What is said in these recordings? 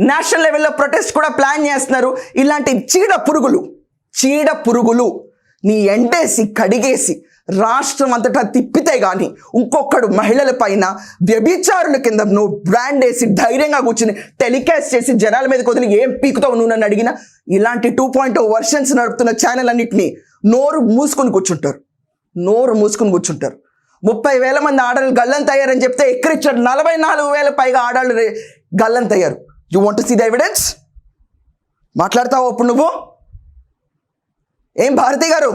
National లెవెల్లో protest కూడా plan చేస్తున్నారు. ఇలాంటి చీడ పురుగులు నీ ఎండేసి కడిగేసి రాష్ట్రం అంతటా తిప్పితే కానీ ఇంకొకడు మహిళల పైన వ్యభిచారుల కింద నువ్వు బ్రాండ్ వేసి ధైర్యంగా కూర్చుని టెలికాస్ట్ చేసి జనాల మీద వదిలి ఏం పీకుతావు నువ్వు నన్ను అడిగినా ఇలాంటి 2.0 వర్షన్స్ నడుపుతున్న ఛానల్ అన్నింటినీ నోరు మూసుకొని కూర్చుంటారు. 30,000 మంది ఆడలు గల్లంతయ్యారని చెప్తే ఎక్కడిచ్చారు 44,000 పైగా ఆడాళ్ళు గల్లంతయ్యారు. You want to see the evidence? మాట్లాడతావు అప్పుడు నువ్వు ఏం భారతి గారు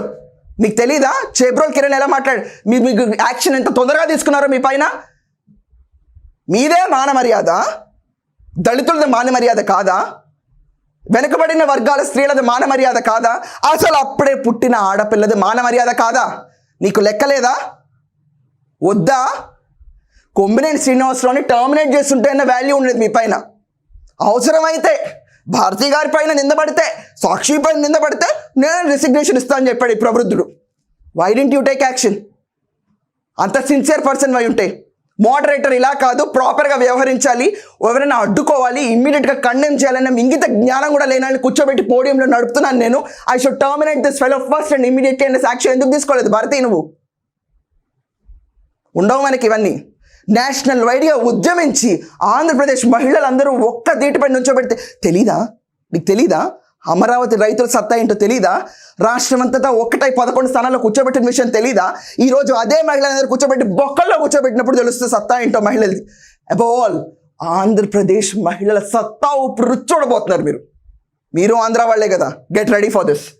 మీకు తెలీదా చేబ్రోల్ కిరణ్ ఎలా మీకు యాక్షన్ ఎంత తొందరగా తీసుకున్నారో మీ పైన? మీదే మాన మర్యాద, దళితులది మాన మర్యాద కాదా? వెనుకబడిన వర్గాల స్త్రీలది మాన మర్యాద కాదా? అసలు అప్పుడే పుట్టిన ఆడపిల్లది మాన మర్యాద కాదా? నీకు లెక్కలేదా? వద్దా? కొమ్మినేని శ్రీనివాసరావుని టర్మినేట్ చేస్తుంటే అన్న వాల్యూ ఉండేది మీ పైన. అవసరమైతే భారతి గారి పైన నిందపడితే, సాక్షి పైన నిందపడితే నేను రెసిగ్నేషన్ ఇస్తానని చెప్పాడు ఈ ప్రవృద్ధుడు. Why don't you take action? అంత సిన్సియర్ పర్సన్ వై ఉంటే మోడరేటర్ ఇలా కాదు, ప్రాపర్గా వ్యవహరించాలి, ఎవరైనా అడ్డుకోవాలి, ఇమ్మీడియట్గా కండెమ్ చేయాలన్న ఇంగిత జ్ఞానం కూడా లేనని కూర్చోబెట్టి పోడియంలో నడుపుతున్నాను నేను. I should terminate this fellow first and immediately అనే సాక్ష్యం ఎందుకు తీసుకోలేదు భారతి? నువ్వు ఉండవు మనకి ఇవన్నీ. నేషనల్ వైడ్గా ఉద్యమించి ఆంధ్రప్రదేశ్ మహిళలందరూ ఒక్క దీటిపై నుంచోబెడితే నీకు తెలీదా? అమరావతి రైతుల సత్తా ఏంటో తెలీదా? రాష్ట్రం అంతటా 11 స్థానాల్లో కూర్చోబెట్టిన విషయం తెలీదా? ఈరోజు అదే మహిళలందరూ కూర్చోబెట్టి బొక్కల్లో కూర్చోబెట్టినప్పుడు తెలుస్తుంది సత్తా ఏంటో మహిళలది. అబౌవ్ ఆల్ ఆంధ్రప్రదేశ్ మహిళల సత్తా ఇప్పుడు రుచి చూడబోతున్నారు మీరు ఆంధ్ర వాళ్ళే కదా. Get ready for this.